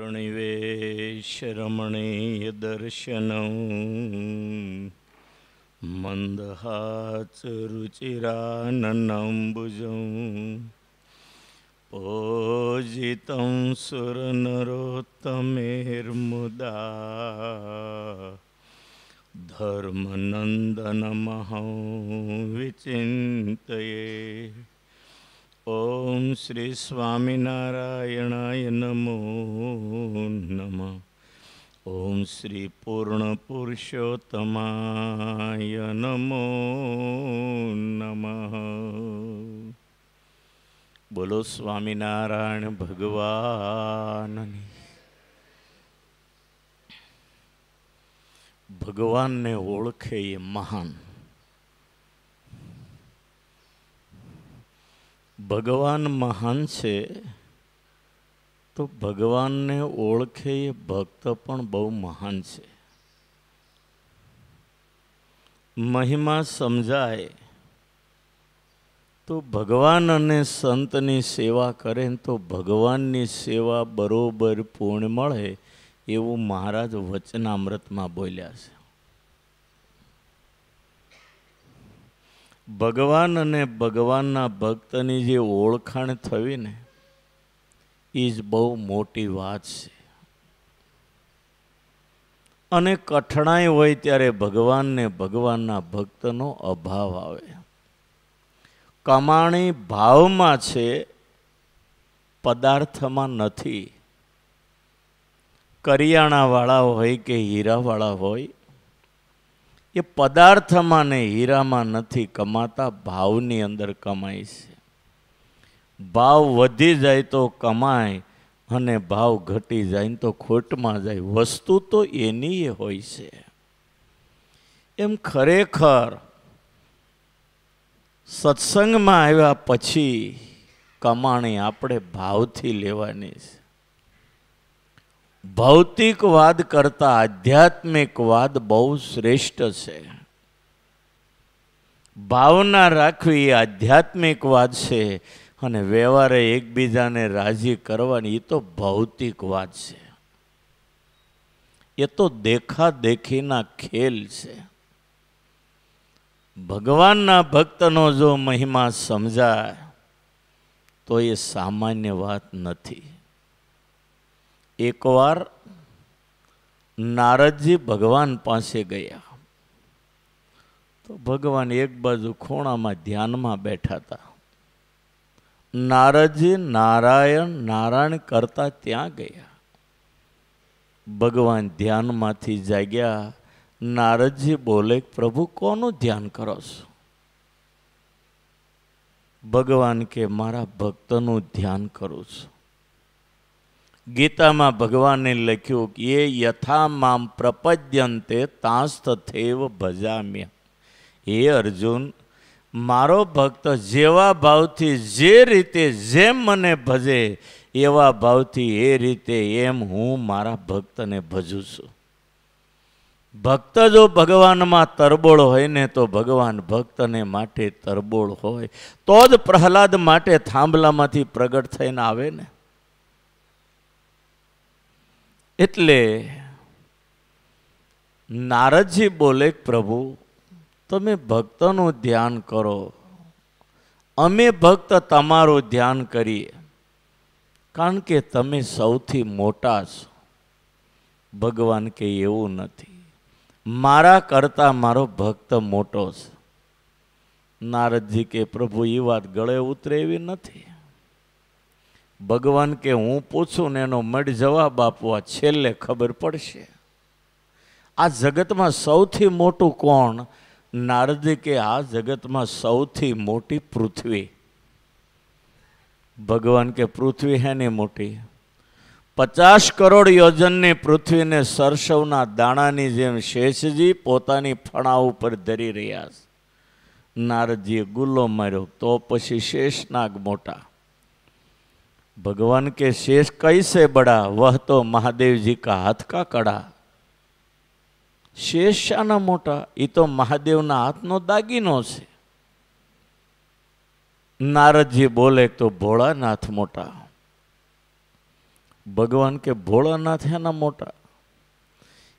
प्रणिवेशरमणीयदर्शनं मन्दहासरुचिराननम्बुजं पूजितं सुरनरोत्तमेर्मुदा धर्मनन्दनमहं विचिन्तये। ओम श्री स्वामीनारायणाय नमो नमः। ओम श्री पूर्ण पुरुषोत्तमाय नमो नमः। बोलो स्वामीनारायण भगवान। भगवान ने ओळखे ये महान। भगवान महान છે તો ભગવાનને ઓળખે એ ભક્ત પણ બહુ મહાન છે। મહિમા સમજાય તો ભગવાન અને સંતની સેવા કરે તો ભગવાનની સેવા બરોબર પૂર્ણ મળે એવું મહારાજ વચનામૃતમાં બોલ્યા છે। ભગવાન અને ભગવાનના ભક્તની જે ઓળખાણ થવી ને એ જ બહુ મોટી વાત છે। અને કઠણાઈ હોય ત્યારે ભગવાનને ભગવાનના ભક્તનો અભાવ આવે। કમાણી ભાવમાં છે, પદાર્થમાં નથી। કરિયાણાવાળા હોય કે હીરાવાળા હોય એ પદાર્થમાં ને હીરામાં નથી કમાતા, ભાવની અંદર કમાય છે। ભાવ વધી જાય તો કમાય અને ભાવ ઘટી જાય તો ખોટમાં જાય। વસ્તુ તો એની હોય છે। એમ ખરેખર સત્સંગમાં આવ્યા પછી કમાણી આપણે ભાવથી લેવાની છે। ભૌતિકવાદ કરતા આધ્યાત્મિકવાદ બહુ શ્રેષ્ઠ છે। ભાવના રાખવી એ આધ્યાત્મિકવાદ છે અને વ્યવહારે એકબીજાને રાજી કરવાની એ તો ભૌતિકવાદ છે। એ તો દેખાદેખીના ખેલ છે। ભગવાનના ભક્તનો જો મહિમા સમજાય તો એ સામાન્ય વાત નથી। એકવાર નારદજી ભગવાન પાસે ગયા તો ભગવાન એક બાજુ ખૂણામાં ધ્યાનમાં બેઠા હતા। નારદજી નારાયણ નારાયણ કરતા ત્યાં ગયા। ભગવાન ધ્યાનમાંથી જાગ્યા। નારદજી બોલે, પ્રભુ કોનું ધ્યાન કરો છો? ભગવાન કે મારા ભક્તનું ધ્યાન કરું છું। ગીતામાં ભગવાને લખ્યું કે એ યથા મામ પ્રપદ્યંતે તાંસ્તથૈવ ભજામ્ય। હે અર્જુન, મારો ભક્ત જેવા ભાવથી જે રીતે જેમ મને ભજે એવા ભાવથી એ રીતે એમ હું મારા ભક્તને ભજું છું। ભક્ત જો ભગવાનમાં તરબોળ હોય ને તો ભગવાન ભક્તને માટે તરબોળ હોય તો જ પ્રહલાદ માટે થાંભલામાંથી પ્રગટ થઈને આવે ને। એટલે નારદજી બોલે, પ્રભુ તમે ભક્તનું ધ્યાન કરો, અમે ભક્ત તમારું ધ્યાન કરીએ, કારણ કે તમે સૌથી મોટા છો। ભગવાન કે એવું નથી, મારા કરતા મારો ભક્ત મોટો છે। નારદજી કે પ્રભુ એ વાત ગળે ઉતરે એવી નથી। ભગવાન કે હું પૂછું ને એનો મઢ જવાબ આપવા છેલ્લે ખબર પડશે। આ જગતમાં સૌથી મોટું કોણ? નારદજી કે આ જગતમાં સૌથી મોટી પૃથ્વી। ભગવાન કે પૃથ્વી હે ને મોટી? 50 કરોડ યોજનની પૃથ્વીને સરસવના દાણાની જેમ શેષજી પોતાની ફણા ઉપર ધરી રહ્યા છે। નારદજીએ ગુલ્લો માર્યો, તો પછી શેષનાગ મોટા। भगवान के शेष कैसे बड़ा? वह तो महादेव जी का हाथ का कड़ा। शेष शाना मोटा? ये तो महादेव ना हाथ नो दागीनो छे। नारद जी बोले तो भोळानाथ मोटा। ભગવાન કે ભોળાનાથ એના મોટા.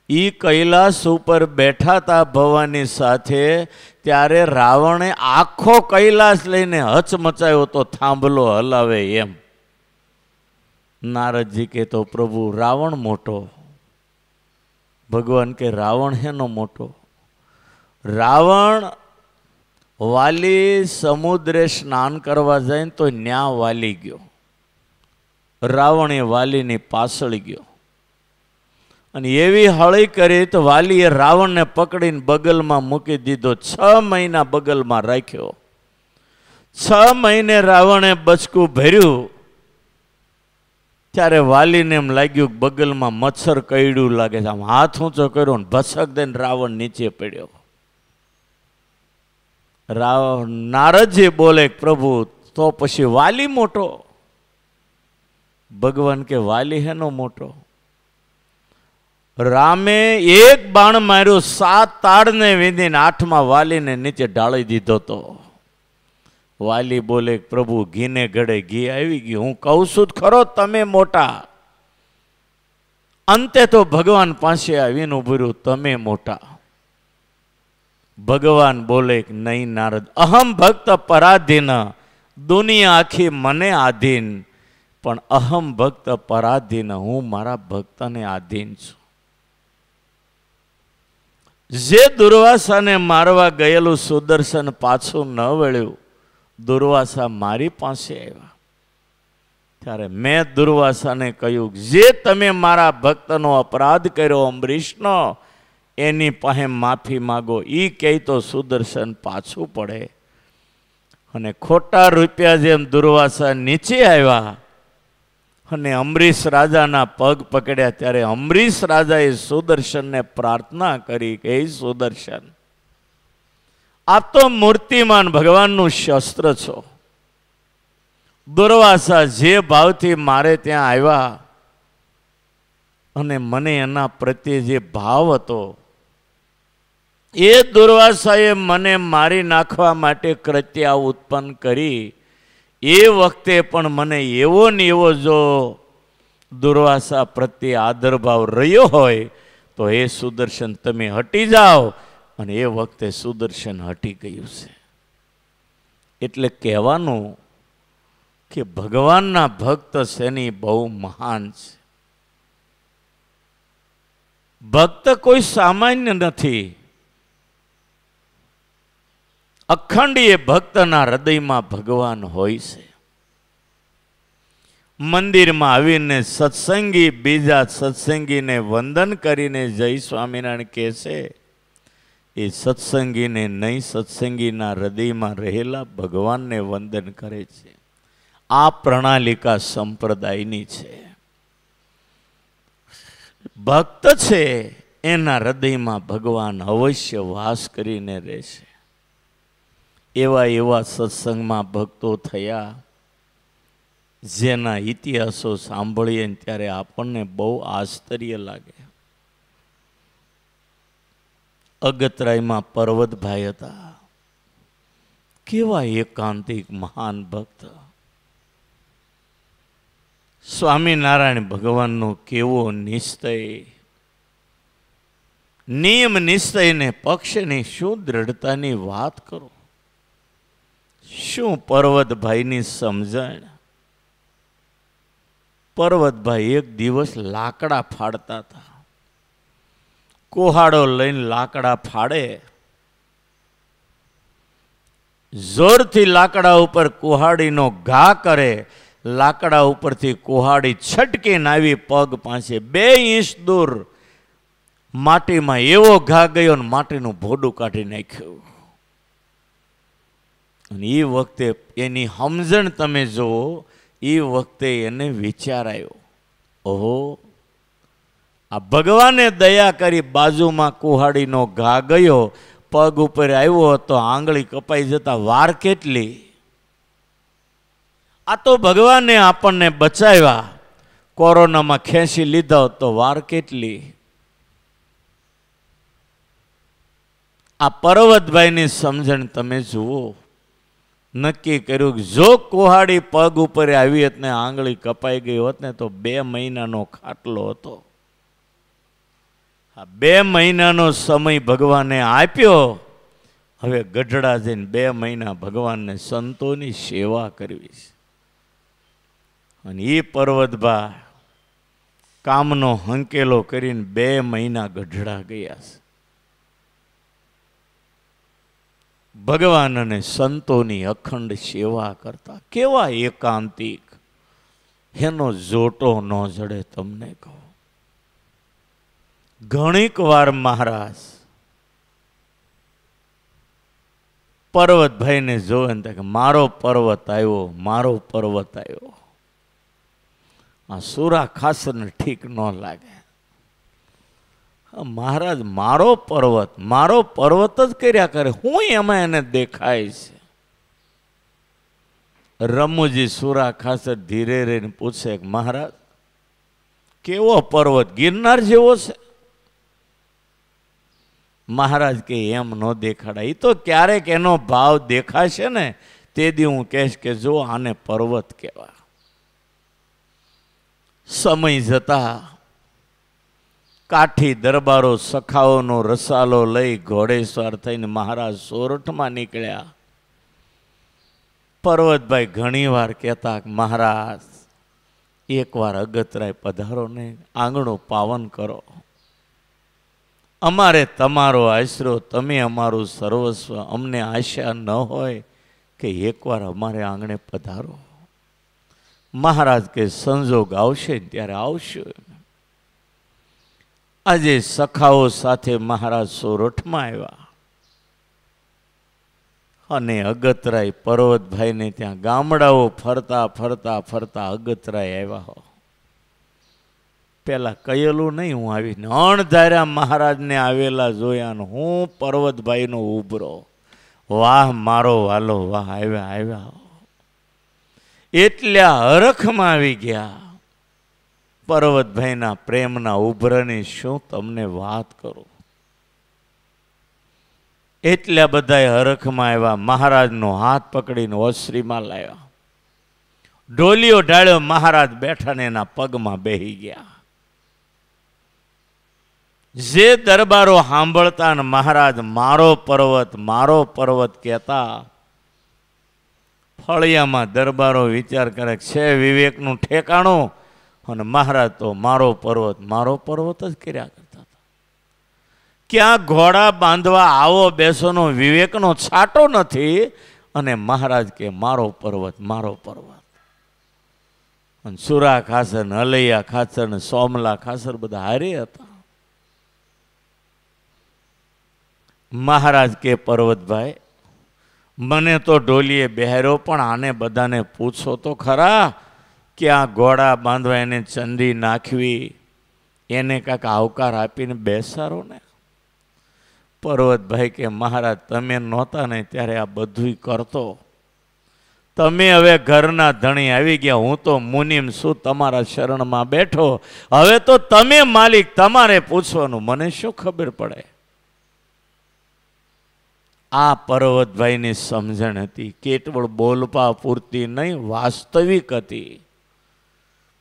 ઈ કૈલાસ ઉપર બેઠા હતા ભવાની સાથે, ત્યારે રાવણે આખો કૈલાસ લઈને હચમચાયો તો થાંભલો હલાવે એમ. નારદજી કે તો પ્રભુ રાવણ મોટો. ભગવાન કે રાવણ હેનો મોટો? રાવણ વાલી સમુદ્રે સ્નાન કરવા જાય તો ન્યા વાલી ગયો. રાવણ એ વાલીની પાછળ ગયો અને એવી હળી કરી તો વાલીએ રાવણને પકડીને બગલમાં મૂકી દીધો. 6 મહિના બગલમાં રાખ્યો. 6 મહિને રાવણે બચકું ભર્યું ત્યારે વાલીને એમ લાગ્યું બગલમાં મચ્છર કઈડું લાગે છે. આમ હાથ ઊંચો કર્યો ને ભસક દઈને રાવણ નીચે પડ્યો. નારદજી બોલે પ્રભુ તો પછી વાલી મોટો? ભગવાન કે વાલી હેનો મોટો? રામે એક બાણ માર્યો, 7 તાળને વીંધીને 8મા વાલીને નીચે ઢાળી દીધો તો. વાલી બોલે પ્રભુ ઘીને ઘડે ઘી આવી ગયું. હું કહું છું ખરો તમે મોટા. અંતે તો ભગવાન પાસે આવીને ઉભું રહ્યું, તમે મોટા. ભગવાન બોલે નહીં નારદ, અહમ ભક્ત પરાધીન, દુનિયા આખી મને આધીન, પણ અહમ ભક્ત પરાધીન, હું મારા ભક્તને આધીન છું. જે દુર્વાસાને મારવા ગયેલું સુદર્શન પાછું ન વળ્યું, દુર્વાસા મારી પાસે આવ્યા. ત્યારે મેં દુર્વાસાને કહ્યું, જે તમે મારા ભક્તનો અપરાધ કર્યો અંબરીશનો, એની પાસે માફી માગો. એ કહે તો સુદર્શન પાછું પડે. અને ખોટા રૂપિયા જેમ દુર્વાસા નીચે આવ્યા અને અંબરીશ રાજાના પગ પકડ્યા. ત્યારે અંબરીશ રાજાએ સુદર્શનને પ્રાર્થના કરી કે હે સુદર્શન, આપ તો મૂર્તિમાન ભગવાનનું શસ્ત્ર છો. દુર્વાસા જે ભાવથી મારે ત્યાં આવ્યા અને મને એના પ્રત્યે જે ભાવ હતો, એ દુર્વાસાએ મને મારી નાખવા માટે કૃત્ય ઉત્પન્ન કરી. એ વખતે પણ મને એવો ને એવો જો દુર્વાસા પ્રત્યે આદરભાવ રહ્યો હોય તો એ સુદર્શન તમે હટી જાઓ. અને એ વખતે સુદર્શન હટી ગયું છે. એટલે કહેવાનું કે ભગવાનના ભક્ત શેની બહુ મહાન છે. ભક્ત કોઈ સામાન્ય નથી. અખંડીય ભક્તના હૃદયમાં ભગવાન હોય છે. મંદિરમાં આવીને સત્સંગી બીજા સત્સંગીને વંદન કરીને જય સ્વામિનારાયણ કહે છે, એ સત્સંગીને નહીં, સત્સંગીના હૃદયમાં રહેલા ભગવાનને વંદન કરે છે. આ પ્રણાલિકા સંપ્રદાયની છે. ભક્ત છે એના હૃદયમાં ભગવાન અવશ્ય વાસ કરીને રહેશે. એવા એવા સત્સંગમાં ભક્તો થયા જેના ઇતિહાસો સાંભળીએ ત્યારે આપણને બહુ આશ્ચર્ય લાગે. અગતરાયમાં પર્વતભાઈ હતા. કેવા એકાંતિક મહાન ભક્ત. સ્વામિનારાયણ ભગવાનનો કેવો નિશ્ચય, નિયમ નિશ્ચયને પક્ષની શું દ્રઢતાની વાત કરો. શું પર્વતભાઈની સમજણ. પર્વતભાઈ એક દિવસ લાકડા ફાડતા હતા. કોહાડો લઈને લાકડા ફાડે. જોરથી લાકડા ઉપર કુહાડીનો ઘા કરે. લાકડા ઉપરથી કુહાડી છટકીને આવી પગ પાસે 2 ઇંચ દૂર માટીમાં એવો ઘા ગયો ને માટીનું ભોડું કાઢી નાખ્યું. અને એ વખતે એની સમજણ તમે જુઓ. એ વખતે એને વિચાર આવ્યો, ઓહો, આ ભગવાને દયા કરી, બાજુમાં કુહાડીનો ઘા ગયો, પગ ઉપર આવ્યો તો આંગળી કપાઈ જતા વાર કેટલી. આ તો ભગવાને આપણને બચાવ્યા. કોરોનામાં ખેંચી લીધા તો વાર કેટલી. આ પર્વતભાઈની સમજણ તમે જુઓ. નક્કી કર્યું કે જો કુહાડી પગ ઉપર આવી હોત ને આંગળી કપાઈ ગઈ હોત ને તો 2 મહિનાનો ખાટલો હતો. આ 2 મહિનાનો સમય ભગવાને આપ્યો. હવે ગઢડા જઈને 2 મહિના ભગવાનને સંતોની સેવા કરવી છે. અને એ પર્વતભા કામનો હંકેલો કરીને 2 મહિના ગઢડા ગયા છે. ભગવાન અને સંતોની અખંડ સેવા કરતા. કેવા એકાંતિક, એનો જોટો ન જડે. તમને કહું, ઘણીક વાર મહારાજ પર્વતભાઈને જોવે ને કે મારો પર્વત આવ્યો, મારો પર્વત આવ્યો. આ સુરા ખાસરને ઠીક ન લાગે. મહારાજ મારો પર્વત જ કર્યા કરે, હું એમાં એને દેખાય છે. રમુજી સુરા ખાસર ધીરે રહીને પૂછે કે મહારાજ કેવો પર્વત, ગિરનાર જેવો છે? મહારાજ કે એમ ન દેખાડાય. એ તો ક્યારેક એનો ભાવ દેખાશે ને તે દી હું કહીશ કે જો આને પર્વત કહેવાય. સમય જતા કાઠી દરબારો સખાઓનો રસાલો લઈ ઘોડેસવાર થઈને મહારાજ સોરઠમાં નીકળ્યા. પર્વતભાઈ ઘણી વાર કહેતા કે મહારાજ એકવાર અગતરાય પધારો ને આંગણું પાવન કરો. અમારે તમારો આશરો, તમે અમારું સર્વસ્વ. અમને આશા ન હોય કે એકવાર અમારે આંગણે પધારો. મહારાજ કે સંજોગ આવશે ત્યારે આવશે. આજે સખાઓ સાથે મહારાજ સોરઠમાં આવ્યા અને અગતરાય પર્વતભાઈને ત્યાં ગામડાઓ ફરતા ફરતા ફરતા અગતરાય આવ્યા. હો પેલા કહેલું નહીં, હું આવીને અણધાર્યા મહારાજને આવેલા જોયા ને હું પર્વતભાઈનો ઉભરો. વાહ મારો વાલો વાહ, આવ્યા આવ્યા. એટલા હરખમાં આવી ગયા. પર્વતભાઈના પ્રેમના ઉભરાની શું તમને વાત કરું. એટલા બધા હરખમાં આવ્યા. મહારાજનો હાથ પકડીને ઓસરીમાં લાવ્યા. ઢોલિયો ઢાળ્યો. મહારાજ બેઠા ને એના પગમાં બેહી ગયા. જે દરબારો સાંભળતા ને મહારાજ મારો પર્વત કહેતા, ફળિયામાં દરબારો વિચાર કરે છે વિવેકનું ઠેકાણું. અને મહારાજ તો મારો પર્વત જ કર્યા કરતા હતા. ક્યાં ઘોડા બાંધવા આવો બેસોનો વિવેકનો છાંટો નથી. અને મહારાજ કે મારો પર્વત. અને સુરા ખાસર ને અલૈયા ખાસર ને સોમલા ખાસર બધા હારે હતા. મહારાજ કે પર્વતભાઈ મને તો ઢોલીએ બેહાર્યો, પણ આને બધાને પૂછો તો ખરા કે આ ઘોડા બાંધવા એને ચંદી નાખવી, એને કાંઈક આવકાર આપીને બેસારો ને. પર્વતભાઈ કે મહારાજ તમે નહોતા ને ત્યારે આ બધું કરતો. તમે હવે ઘરના ધણી આવી ગયા, હું તો મુનિમ છું, તમારા શરણમાં બેઠો. હવે તો તમે માલિક, તમારે પૂછવાનું, મને શું ખબર પડે. આ પર્વતભાઈની સમજણ હતી, કેવળ બોલપા પૂરતી નહીં, વાસ્તવિક હતી.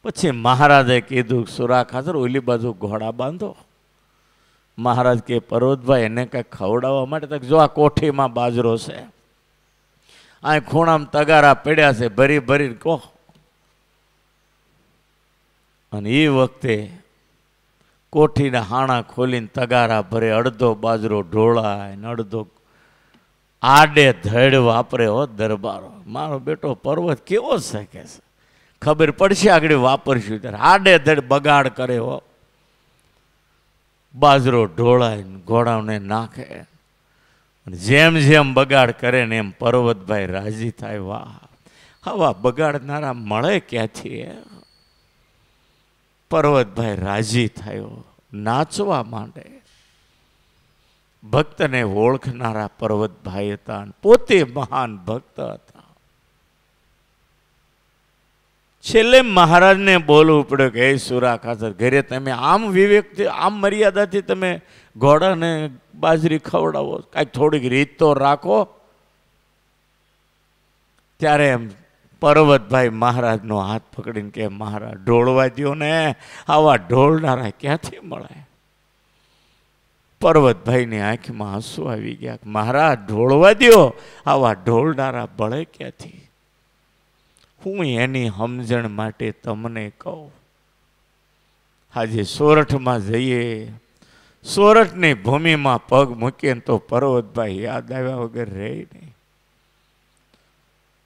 પછી મહારાજે કીધું સુરા ખાસર ઓલી બાજુ ઘોડા બાંધો. મહારાજ કે પર્વતભાઈ એને કંઈક ખવડાવવા માટે જો આ કોઠીમાં બાજરો છે, આ ખૂણામાં તગારા પડ્યા છે, ભરી ભરીને કહો. અને એ વખતે કોઠીના હાણા ખોલીને તગારા ભરે, અડધો બાજરો ઢોળાય ને અડધો આડે ધડ વાપરે. હો દરબારો, મારો બેટો પર્વત કેવો છે કે છે, ખબર પડશે આગળ વાપરશું ત્યારે. આડે ધડ બગાડ કરે. હો બાજરો ઢોળાય ઘોડાઓને નાખે. જેમ જેમ બગાડ કરે ને એમ પર્વતભાઈ રાજી થાય. વાહ, આવા બગાડનારા મળે ક્યાંથી. પર્વતભાઈ રાજી થયો, નાચવા માંડે. ભક્તને ઓળખનારા પર્વતભાઈ હતા, પોતે મહાન ભક્ત હતા. છેલ્લે મહારાજને બોલવું પડ્યું કે હે સુરા ખાસર, ઘરે તમે આમ વિવેકથી, આમ મર્યાદાથી તમે ઘોડાને બાજરી ખવડાવો, કાંઈક થોડીક રીત તો રાખો. ત્યારે એમ પર્વતભાઈ મહારાજનો હાથ પકડીને કે મહારાજ ઢોળવા દ્યો ને, આવા ઢોળનારા ક્યાંથી મળે? પર્વતભાઈની આંખમાં આંસુ આવી ગયા. મહારાજ ઢોળવા દ્યો, આવા ઢોળનારા બળે ક્યાંથી? હું એની સમજણ માટે તમને કહું. આજે સોરઠમાં જઈએ, સોરઠની ભૂમિમાં પગ મૂકીએ તો પર્વતભાઈ યાદ આવ્યા વગર રહે નહીં.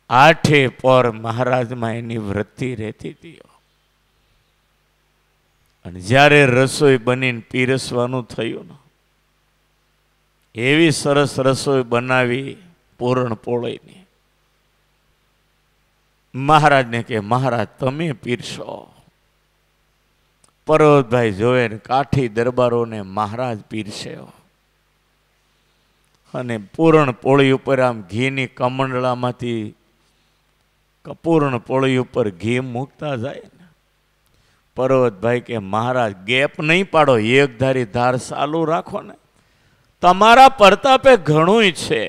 આઠે પર મહારાજમાં એની વૃત્તિ રહેતી હતી. અને જ્યારે રસોઈ બનીને પીરસવાનું થયું ને, એવી સરસ રસોઈ બનાવી પૂરણ પોળીની. મહારાજને કે મહારાજ તમે પીરસો. પર્વતભાઈ જોવે ને કાઠી દરબારોને મહારાજ પીરસે. અને પૂરણ પોળી ઉપર આમ ઘીની કમંડળામાંથી પૂરણ પોળી ઉપર ઘી મૂકતા જાય ને, પર્વતભાઈ કે મહારાજ ગેપ નહીં પાડો, એક ધારી ધાર ચાલુ રાખો ને, તમારા પ્રતાપે ઘણું છે.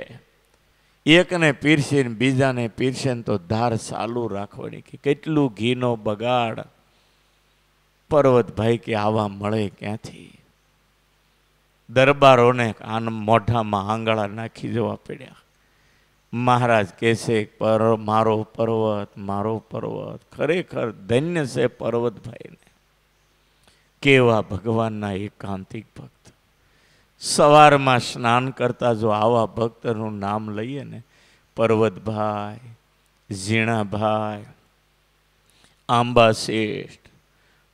એકને પીરસે ને બીજાને પીરસે તો ધાર ચાલુ રાખવાની. કે કેટલું ઘીનો બગાડ. પર્વતભાઈ કે આવા મળે ક્યાંથી? દરબારોને મોઢામાં આંગળા નાખી જવા પડ્યા. મહારાજ કહેશે મારો પર્વત, મારો પર્વત. ખરેખર ધન્ય છે પર્વતભાઈને. કેવા ભગવાનના એકાંતિક ભક્ત. સવારમાં સ્નાન કરતા જો આવા ભક્તનું નામ લઈએ ને, પર્વતભાઈ, ઝીણાભાઈ, આંબા શેઠ,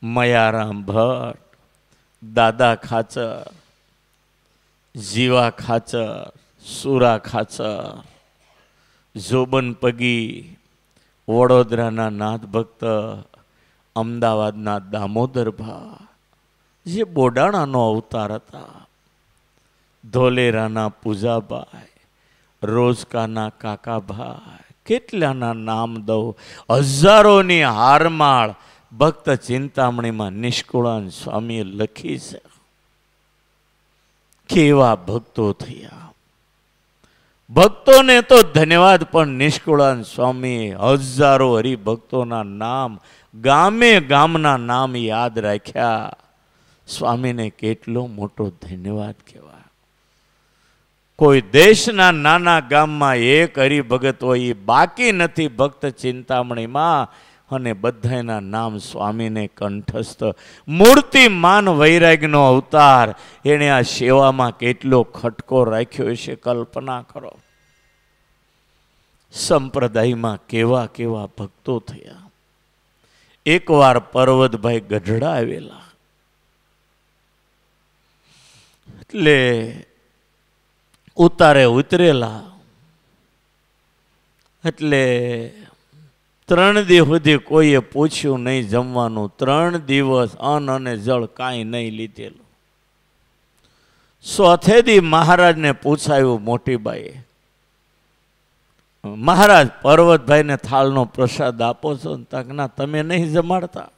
મયારામ ભટ્ટ, દાદા ખાચર, જીવા ખાચર, સુરા ખાચર, જોબન પગી, વડોદરાના નાથ ભક્ત, અમદાવાદના દામોદરભાઈ, જે બોડાણાનો અવતાર હતા, ધોલેરાના પૂજાભાઈ, રોજકાના કાકાભાઈ, કેટલાના નામ દઉં. હજારોની હારમાળ ભક્ત ચિંતામણીમાં નિષ્કુળાન સ્વામીએ લખી છે. કેવા ભક્તો થયા! ભક્તોને તો ધન્યવાદ, પણ નિષ્કુળાન સ્વામીએ હજારો હરિભક્તોના નામ, ગામે ગામના નામ યાદ રાખ્યા. સ્વામીને કેટલો મોટો ધન્યવાદ કહેવાય. કોઈ દેશના નાના ગામમાં એક હરિભગત હોય એ બાકી નથી ભક્ત ચિંતામણીમાં. અને બધાના નામ સ્વામીને કંઠસ્થ. મૂર્તિમાન વૈરાગ્યનો અવતાર. એણે આ સેવામાં કેટલો ખટકો રાખ્યો છે, કલ્પના કરો. સંપ્રદાયમાં કેવા કેવા ભક્તો થયા. એકવાર પર્વતભાઈ ગઢડા આવેલા. એટલે ઉતારે ઉતરેલા. એટલે 3 દિવસ સુધી કોઈએ પૂછ્યું નહીં જમવાનું. 3 દિવસ અન્ન અને જળ કાંઈ નહીં લીધેલું. ચોથે દી મહારાજને પૂછાયું મોટીબાઈએ, મહારાજ પર્વતભાઈને થાળનો પ્રસાદ આપો છો? ના, તમે નહીં જમાડતા.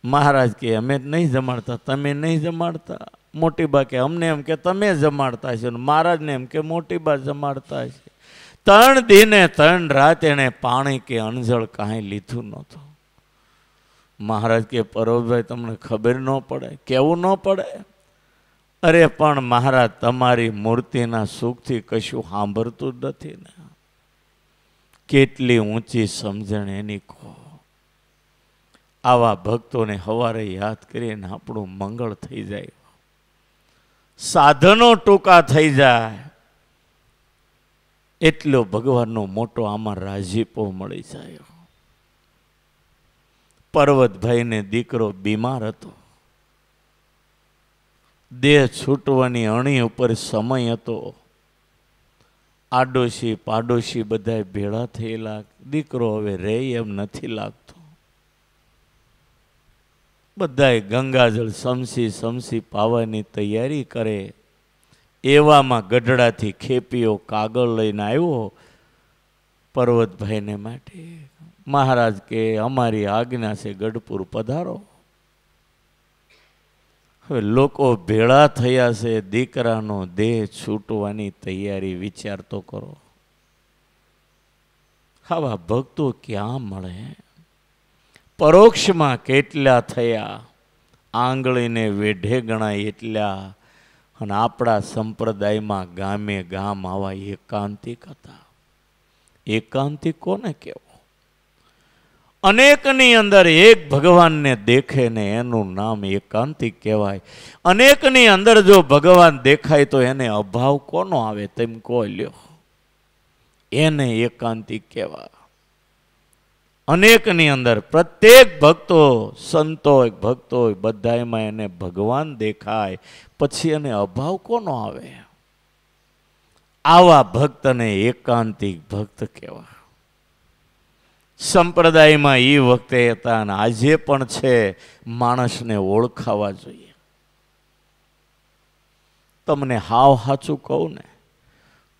મહારાજ કે અમે નહીં જમાડતા. તમે નહીં જમાડતા? મોટીબા કે અમને એમ કે તમે જમાડતા છે. મહારાજને એમ કે મોટીબા જમાડતા છે. 3 દિને 3 રાત એને પાણી કે અણજળ કાંઈ લીધું નહોતું. મહારાજ કે પર્વતભાઈ તમને ખબર ન પડે? કેવું ન પડે? અરે પણ મહારાજ તમારી મૂર્તિના સુખથી કશું સાંભળતું જ નથી ને. કેટલી ઊંચી સમજણ એની કહો. આવા ભક્તોને સવારે યાદ કરીને આપણું મંગળ થઈ જાય, સાધનો ટૂંકા થઈ જાય. એટલો ભગવાનનો મોટો આમાં રાજીપો મળી જાય. પર્વતભાઈને દીકરો બીમાર હતો. દેહ છૂટવાની અણી ઉપર સમય હતો. આડોશી પાડોશી બધા ભેળા થયેલા. દીકરો હવે રે એમ નથી લાગતો. બધાએ ગંગાજળ સમસી સમસી પાવાની તૈયારી કરે. એવામાં ગઢડાથી ખેપીઓ કાગળ લઈને આવ્યો પર્વતભાઈને માટે. મહારાજ કે અમારી આજ્ઞા છે, ગઢપુર પધારો. હવે લોકો ભેળા થયા છે. દીકરાનો દેહ છૂટવાની તૈયારી. વિચાર તો કરો. આવા ભક્તો ક્યાં મળે? પરોક્ષમાં કેટલા થયા, આંગળીને વેઢે ગણાય એટલા. અને આપણા સંપ્રદાયમાં ગામે ગામ આવા એકાંતિક હતા. એકાંતિક કોને કહેવો? અનેકની અંદર એક ભગવાનને દેખે ને એનું નામ એકાંતિક કહેવાય. અનેકની અંદર જો ભગવાન દેખાય તો એને અભાવ કોનો આવે? તેમ કહો લ્યો, એને એકાંતિક કહેવાય. અનેકની અંદર પ્રત્યેક ભક્તો, સંતો હોય, ભક્તો હોય, બધામાં એને ભગવાન દેખાય, પછી એને અભાવ કોનો આવે? આવા ભક્તને એકાંતિક ભક્ત કહેવાય. સંપ્રદાયમાં એ વખતે હતા અને આજે પણ છે. માણસને ઓળખાવા જોઈએ. તમને હાવ સાચું કહું ને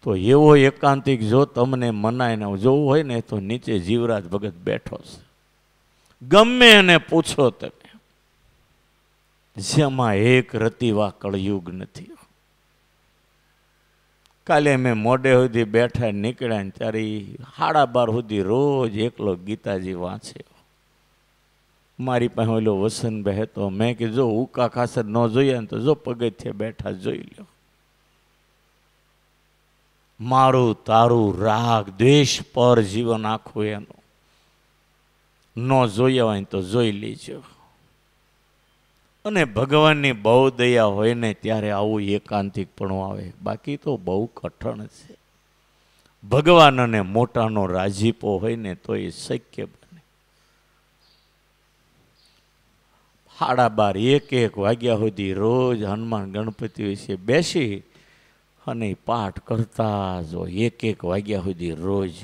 તો એવો એકાંતિક જો તમને મનાય ને જોવું હોય ને તો નીચે જીવરાજ ભગત બેઠો છે. ગમે એને પૂછો તમે, જેમાં એક રતિવા કળયુગ નથી. કાલે મેં મોડે સુધી બેઠા નીકળ્યા ને ત્યારે 12:30 સુધી રોજ એકલો ગીતાજી વાંચે. મારી પાસે ઓલો વસંતભાઈ હતો. મેં કીધું જો ઉકા ખાસર ન જોઈએ ને તો જો પગથિયે બેઠા જોઈ લો. મારું તારું રાગ દ્વેષ પર જીવન આખું એનું. ન જોયા હોય તો જોઈ લેજો. અને ભગવાનની બહુ દયા હોય ને ત્યારે આવું એકાંતિક પણ આવે. બાકી તો બહુ કઠણ છે. ભગવાન અને મોટાનો રાજીપો હોય ને તો એ શક્ય બને. 12:30 1 વાગ્યા સુધી રોજ હનુમાન ગણપતિ વિશે બેસી અને પાઠ કરતા જો 1 વાગ્યા સુધી રોજ.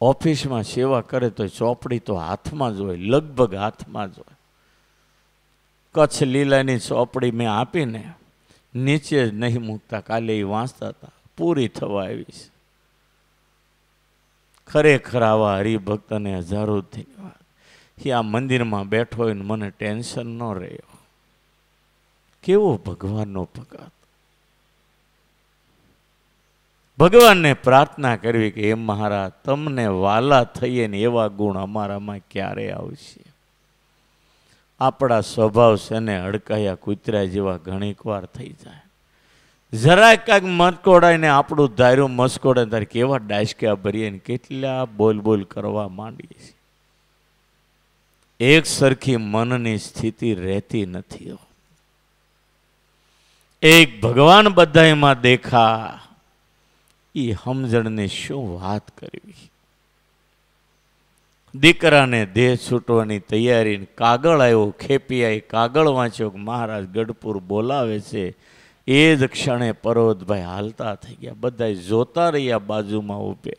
ઓફિસમાં સેવા કરે તો ચોપડી તો હાથમાં જ હોય, લગભગ હાથમાં જ હોય. કચ્છ લીલાની ચોપડી મેં આપીને નીચે જ નહીં મૂકતા. કાલે એ વાંચતા હતા, પૂરી થવા આવી છે. ખરેખર આવા હરિભક્તને હજારો ધન્યવાદ. એ આ મંદિરમાં બેઠો હોય ને મને ટેન્શન ન રહ્યો. કેવો ભગવાનનો ભગત. ભગવાનને પ્રાર્થના કરવી કે એમ મહારાજ તમને વાલા થઈએ ને એવા ગુણ અમારામાં ક્યારે આવશે? આપણા સ્વભાવ છે ને હડકાયા કૂતરા જેવા ઘણીક વાર થઈ જાય. જરાક કાંઈક મસ્કોડાય ને આપણું ધાર્યું મસ્કોડાય ત્યારે કેવા ડાયસક્યા ભરીએ ને કેટલા બોલ બોલ કરવા માંડીએ છીએ. એક સરખી મનની સ્થિતિ રહેતી નથી. એક ભગવાન બધામાં દેખા, એ સમજણને શું વાત કરવી. દીકરાને દેહ છૂટવાની તૈયારી, કાગળ આવ્યો, ખેપી આવી, કાગળ વાંચ્યો કે મહારાજ ગઢપુર બોલાવે છે. એ જ ક્ષણે પર્વતભાઈ હાલતા થઈ ગયા. બધા જોતા રહ્યા બાજુમાં ઉભે.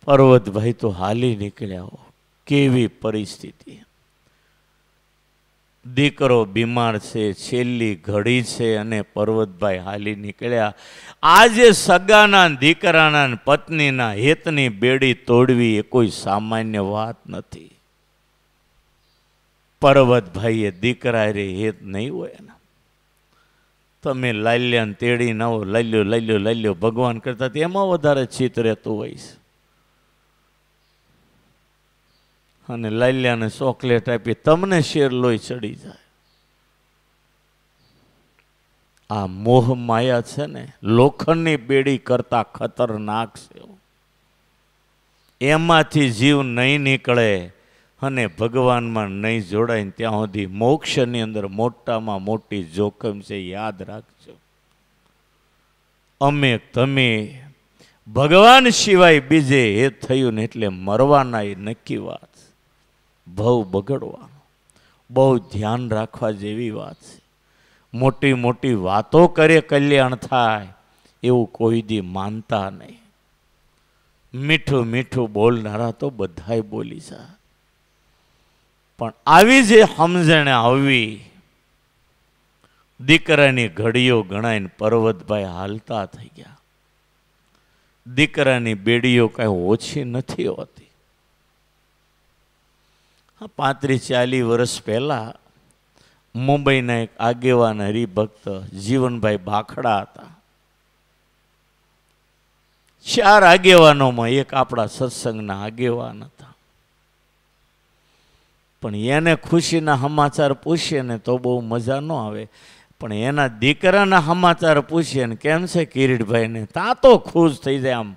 પર્વતભાઈ તો હાલી નીકળ્યા. કેવી પરિસ્થિતિ. દીકરો બીમાર છે, છેલ્લી ઘડી છે અને પર્વતભાઈ હાલી નીકળ્યા. આજે સગાના દીકરાના પત્નીના હેતની બેડી તોડવી એ કોઈ સામાન્ય વાત નથી. પર્વતભાઈએ દીકરા રે હેત નહીં હોય ને. તમે લાલ્યાને તેડી ના હો, લાલ્યો લાલ્યો લાલ્યો ભગવાન કરતા એમાં વધારે ચિત્ત રહેતું હોય છે. અને લાલ્યાને ચોકલેટ આપી તમને શેર લોહી ચડી જાય. આ મોહ માયા છે ને લોખંડની બેડી કરતા ખતરનાક છે. એમાંથી જીવ નહીં નીકળે અને ભગવાનમાં નહીં જોડાય ત્યાં સુધી મોક્ષની અંદર મોટામાં મોટી જોખમ છે. યાદ રાખજો. અમે તમે ભગવાન સિવાય બીજે એ થયું ને એટલે મરવાના એ નક્કી વાત. બહુ બગડવાનું, બહુ ધ્યાન રાખવા જેવી વાત છે. મોટી મોટી વાતો કરે કલ્યાણ થાય એવું કોઈ દી માનતા નહીં. મીઠું મીઠું બોલનારા તો બધાય બોલી જાય. પણ આવી જે સમજણે આવી, દીકરાની ઘડીઓ ગણાઈને પર્વતભાઈ હાલતા થઈ ગયા. દીકરાની બેડીઓ કાંઈ ઓછી નથી હોતી. 35-40 વર્ષ પહેલા મુંબઈના એક આગેવાન હરિભક્ત જીવનભાઈ બાખડા હતા. 4 આગેવાનોમાં એક આપણા સત્સંગના આગેવાન હતા. પણ એને ખુશીના સમાચાર પૂછીએ ને તો બહુ મજા ન આવે, પણ એના દીકરાના સમાચાર પૂછીએ ને કેમ છે કિરીટભાઈને, તાં તો ખુશ થઈ જાય, આમ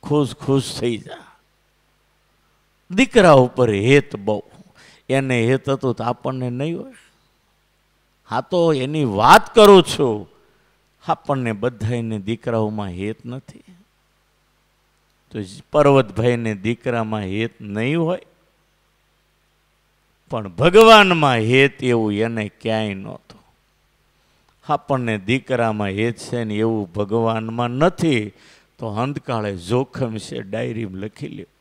ખુશ થઈ જાય. દીકરા ઉપર હેત બહુ, એને હેત હતું તો આપણને નહીં હોય. હા તો એની વાત કરું છું, આપણને બધાને દીકરાઓમાં હેત નથી, તો પર્વતભાઈને દીકરામાં હેત નહીં હોય, પણ ભગવાનમાં હેત એવું એને ક્યાંય નહોતું. આપણને દીકરામાં હેત છે ને એવું ભગવાનમાં નથી, તો અંતકાળે જોખમ છે, ડાયરીમાં લખી લ્યો.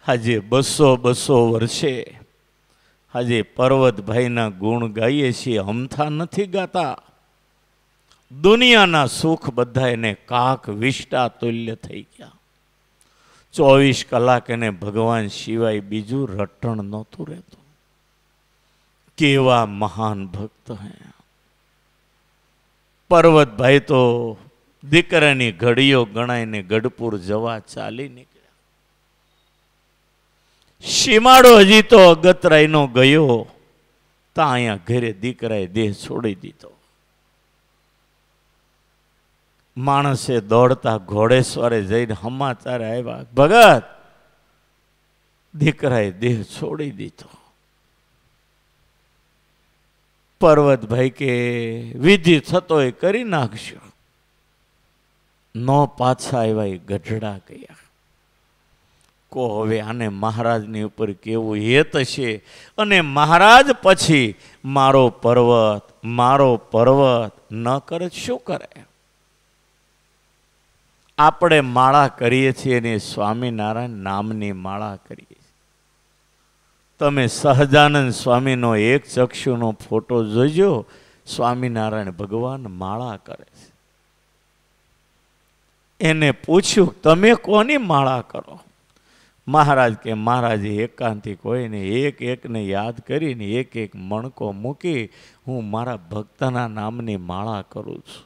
આજે 200 વર્ષે આજે પર્વતભાઈના ગુણ ગાઈએ છીએ, અમથા નથી ગાતા. દુનિયાના સુખ બધા એને કાક વિષ્ટા તુલ્ય થઈ ગયા. 24 કલાક એને ભગવાન સિવાય બીજું રટણ નહોતું રહેતું. કેવા મહાન ભક્ત હે પર્વતભાઈ. તો દીકરાની ઘડીઓ ગણાઈને ગઢપુર જવા ચાલી નીકળ્યા. સીમાડો હજી તો અગતરાયનો ગયો, ત્યાં અહીંયા ઘરે દીકરાએ દેહ છોડી દીધો. માણસે દોડતા ઘોડેશ્વરે જઈને સમાચાર આવ્યા, ભગત દીકરાએ દેહ છોડી દીધો. પર્વતભાઈ કે વિધિ થતો એ કરી નાખશો. નો પાછા આવ્યા, એ ગઢડા ગયા. કો હવે આને મહારાજની ઉપર કેવું હેત છે, અને મહારાજ પછી મારો પર્વત ન કરે શું કરે? આપણે માળા કરીએ છીએ ને સ્વામિનારાયણ નામની માળા કરીએ છીએ. તમે સહજાનંદ સ્વામીનો એક ચક્ષુનો ફોટો જોજો, સ્વામિનારાયણ ભગવાન માળા કરે છે. એને પૂછ્યું તમે કોની માળા કરો? મહારાજ કે મહારાજે એકાંતિક હોય ને એકને યાદ કરીને એક મણકો મૂકી હું મારા ભક્તના નામની માળા કરું છું.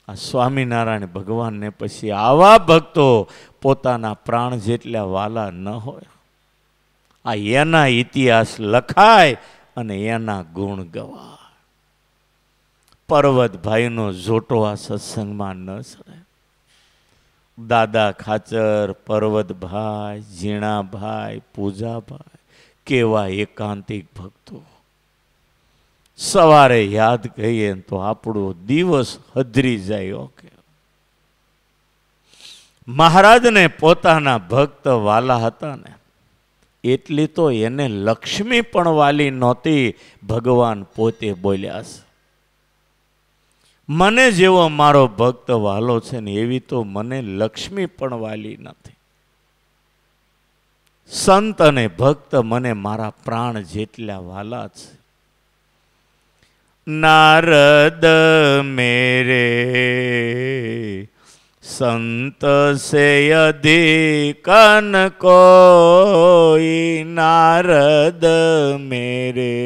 આ સ્વામિનારાયણ ભગવાનને પછી આવા ભક્તો પોતાના પ્રાણ જેટલા વાલા ન હોય. આ એના ઇતિહાસ લખાય અને એના ગુણ ગવાય. પર્વતભાઈનો જોટો આ સત્સંગમાં ન સડે. દાદા ખાચર, પર્વતભાઈ, ઝીણાભાઈ, પૂજાભાઈ કેવા એકાંતિક ભક્તો. સવારે યાદ કહીએ તો આપણો દિવસ હદરી જાય. ઓકે, મહારાજને પોતાના ભક્ત વાલા હતા ને, એટલી તો એને લક્ષ્મી પણ વાલી નહોતી. ભગવાન પોતે બોલ્યા છે, મને જેવો મારો ભક્ત વાલો છે ને એવી તો મને લક્ષ્મી પણ વાલી નથી. સંત અને ભક્ત મને મારા પ્રાણ જેટલા વાલા છે. नारद मेरे संत से अधिक न कोई, नारद मेरे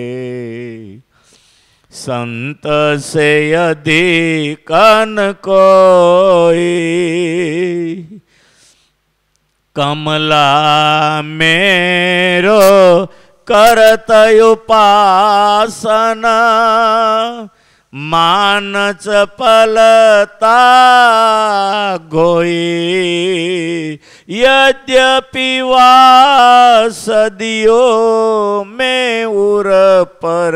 संत से अधिक न कोई, कमला मेरो करत उपासना, मान चपलता गोई, यद्यपि वासदियो में उर पर,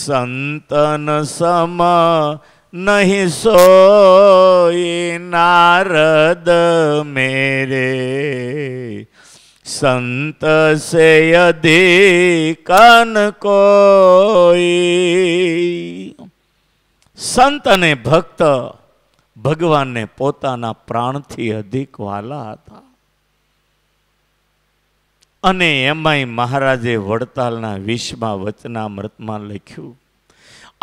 संतन सम नहीं सोई, नारद मेरे संत से अधिक न कोई. संत ने भक्त भगवान ने पोताना प्राणथी अधिक वाला था. અને એમાંય મહારાજે વડતાલના 20મા વચનામૃતમાં લખ્યું,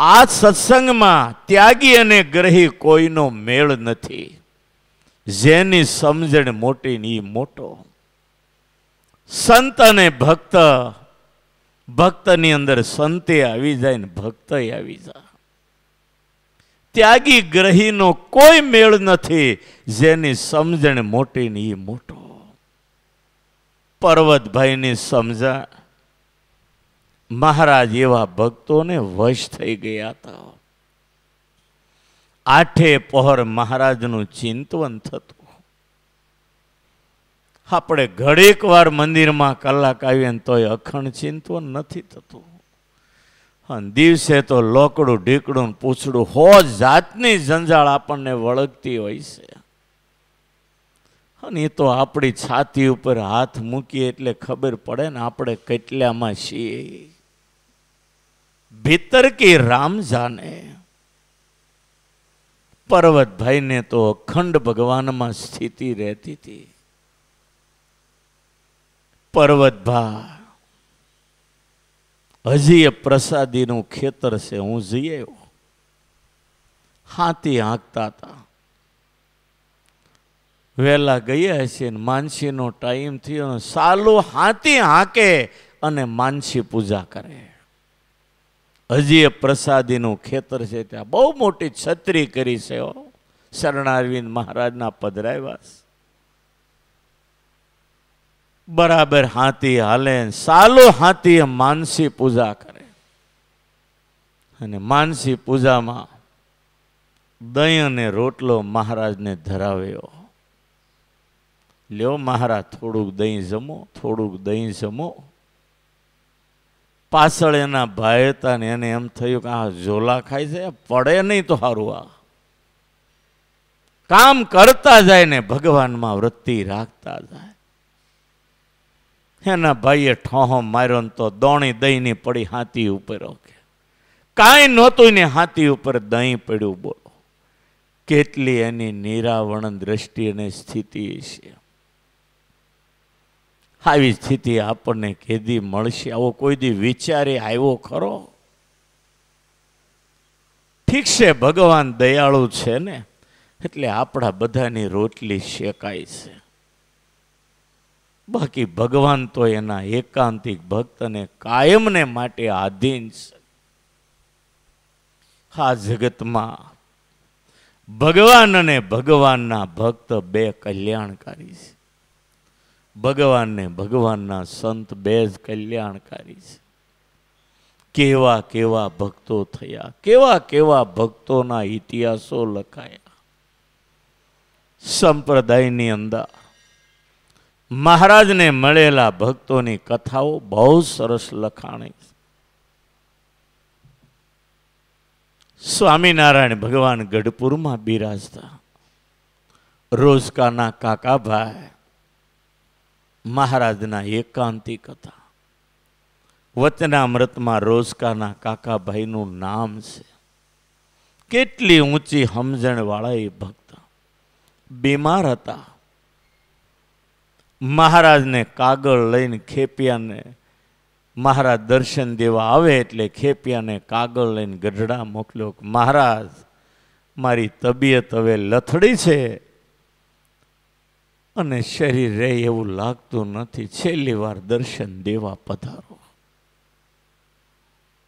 આ સત્સંગમાં ત્યાગી અને ગ્રહી કોઈનો મેળ નથી. જેની સમજણ મોટી ને ઈ મોટો. સંત અને ભક્ત, ભક્તની અંદર સંતે આવી જાય ને ભક્ત આવી જાય. ત્યાગી ગ્રહીનો કોઈ મેળ નથી. જેની સમજણ મોટી ને એ મોટો. પર્વતભાઈની સમજણ, મહારાજ એવા ભક્તોને વશ થઈ ગયા હતા. આઠે પહોર મહારાજનું ચિંતન થતું. આપણે ઘડીક વાર મંદિરમાં કલાક આવીએ ને તોય અખંડ ચિંતન નથી થતું. અને દિવસે તો લોકડું ઢીકડું પૂછડું હો જાતની જંજાળ આપણને વળગતી હોય છે. અને એ તો આપણી છાતી ઉપર હાથ મૂકીએ એટલે ખબર પડે ને આપણે કેટલામાં છીએ. ભીતર કી રામ જાને. પર્વતભાઈને તો અખંડ ભગવાનમાં સ્થિતિ રહેતી હતી. પર્વતભાઈ હજી એ પ્રસાદીનું ખેતર છે, હું જઈ આવ્યો. હાથી હાંકતા હતા. વહેલા ગયા હશે ને માનસીનો ટાઈમ થયો. સાલું હાથી હાંકે અને માનસી પૂજા કરે. હજી એ પ્રસાદીનું ખેતર છે. ત્યાં બહુ મોટી છત્રી કરી છે. શરણારવિંદ મહારાજના પધરાવ્યા. બરાબર હાથી હાલે. સાલો હાથી માનસી પૂજા કરે. અને માનસી પૂજામાં દહીં અને રોટલો મહારાજને ધરાવ્યો. લ્યો મહારાજ, થોડુંક દહીં જમો, થોડુંક દહીં જમો. પાછળ એના ભાઈ હતા ને એને એમ થયું કે આ ઝોલા ખાઈ જાય, પડે નહીં તો સારું. આ કામ કરતા જાય ને ભગવાનમાં વૃત્તિ રાખતા જાય. એના ભાઈએ ઠોહો માર્યો ને તો દોણી દહીંની પડી હાથી ઉપર. કાંઈ નહોતું ને હાથી ઉપર દહીં પડ્યું. બોલો કેટલી એની નિરાવરણ દ્રષ્ટિ અને સ્થિતિ છે. આવી સ્થિતિ આપણને કેદી મળશે? આવો કોઈ દી વિચારે આવ્યો ખરો? ઠીક છે, ભગવાન દયાળુ છે ને એટલે આપણા બધાની રોટલી શેકાય છે. બાકી ભગવાન તો એના એકાંતિક ભક્તને કાયમને માટે આધીન છે. આ જગતમાં ભગવાન અને ભગવાનના ભક્ત બે કલ્યાણકારી છે. ભગવાન ને ભગવાનના સંત બે જ કલ્યાણકારી છે. કેવા કેવા ભક્તો થયા, કેવા કેવા ભક્તોના ઇતિહાસો લખાયા. સંપ્રદાયની અંદર મહારાજને મળેલા ભક્તોની કથાઓ બહુ સરસ લખાણી. સ્વામિનારાયણ ભગવાન ગઢપુરમાં બિરાજતા. રોજકાના કાકાભાઈ મહારાજના એકાંતિક હતા. વચનામૃતમાં રોજકાના કાકાભાઈનું નામ છે. કેટલી ઊંચી સમજણ વાળા એ ભક્ત. બીમાર હતા. મહારાજને કાગળ લઈને ખેપિયાને, મહારાજ દર્શન દેવા આવે એટલે ખેપિયાને કાગળ લઈને ગઢડા મોકલ્યો. મહારાજ, મારી તબિયત હવે લથડી છે અને શરીર રહે એવું લાગતું નથી, છેલ્લી વાર દર્શન દેવા પધારો.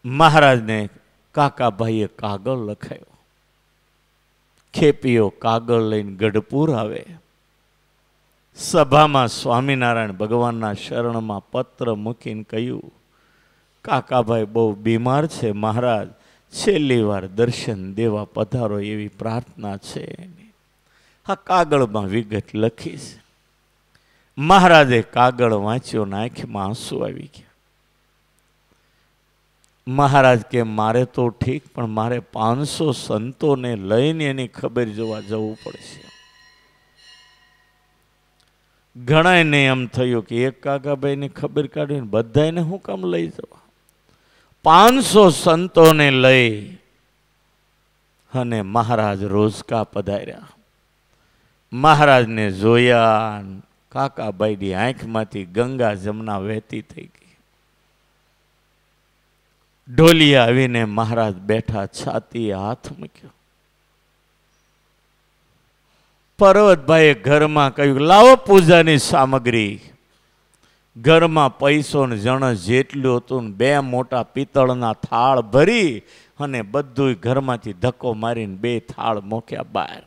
મહારાજને કાકાભાઈએ કાગળ લખાયો. ખેપીઓ કાગળ લઈને ગઢપુર આવે. સભામાં સ્વામિનારાયણ ભગવાનના શરણમાં પત્ર મૂકીને કહ્યું, કાકાભાઈ બહુ બીમાર છે, મહારાજ છેલ્લી વાર દર્શન દેવા પધારો એવી પ્રાર્થના છે. આ કાગળમાં વિગત લખી છે. મહારાજે કાગળ વાંચ્યો ને આંખમાં આંસુ આવી ગયા. મહારાજ કે મારે તો ઠીક, પણ મારે 500 સંતોને લઈને એની ખબર જોવા જવું પડશે. ઘણાને એમ થયું કે એક કાકાભાઈની ખબર કાઢીને બધાને હું કામ લઈ જવા? 500 સંતોને લઈ અને મહારાજ રોજકા પધાર્યા. મહારાજને જોયા, કાકાભાઈની આંખમાંથી ગંગા જમના વહેતી થઈ ગઈ. ઢોલિયા આવીને મહારાજ બેઠા, છાતીએ હાથ મૂક્યો. પર્વતભાઈએ ઘરમાં કહ્યું, લાવો પૂજાની સામગ્રી. ઘરમાં પૈસો ને જણસ જેટલું હતું ને 2 મોટા પિત્તળના થાળ ભરી અને બધું ઘરમાંથી ધક્કો મારીને 2 થાળ મોક્યા બહાર.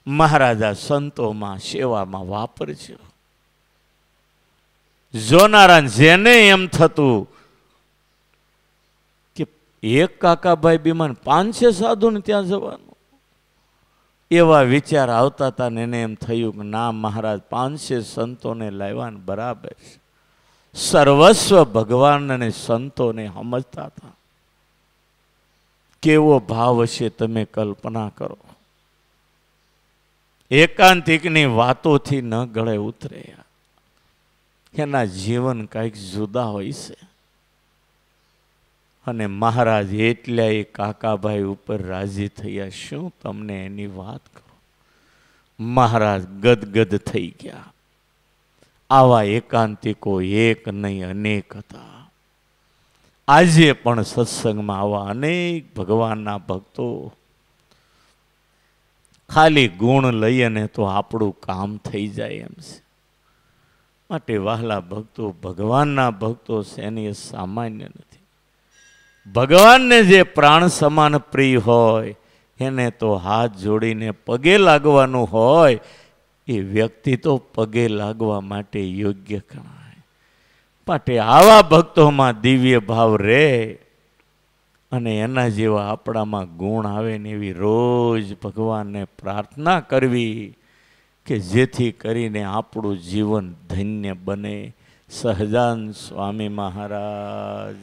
મહારાજા સંતોમાં સેવામાં વાપરજો. જોનારા જેને એમ થતું કે એક કાકાભાઈ બીમાર 500 સાધુને ત્યાં જવાનું, એવા વિચાર આવતા હતા ને એને એમ થયું કે ના મહારાજ 500 સંતોને લાવ્યા ને બરાબર છે. સર્વસ્વ ભગવાન અને સંતોને સમજતા હતા. કેવો ભાવ હશે તમે કલ્પના કરો. એકાંતિકની વાતોથી ન ગળે ઉતરે. એના જીવન કંઈક જુદા હોય છે. અને મહારાજ એટલા એ કાકાભાઈ ઉપર રાજી થયા. શું તમને એની વાત કરું. મહારાજ ગદગદ થઈ ગયા. આવા એકાંતિકો એક નહીં અનેક હતા. આજે પણ સત્સંગમાં આવા અનેક ભગવાનના ભક્તો ખાલી ગુણ લઈએ તો આપણું કામ થઈ જાય એમ છે. માટે વહાલા ભક્તો, ભગવાનના ભક્તો છે એની સામાન્ય નથી. ભગવાનને જે પ્રાણ સમાન પ્રિય હોય એને તો હાથ જોડીને પગે લાગવાનું હોય. એ વ્યક્તિ તો પગે લાગવા માટે યોગ્ય ગણાય. માટે આવા ભક્તોમાં દિવ્ય ભાવ રહે અને એના જેવા આપણામાં ગુણ આવે ને એવી રોજ ભગવાનને પ્રાર્થના કરવી કે જેથી કરીને આપણું જીવન ધન્ય બને. સહજાનંદ સ્વામી મહારાજ.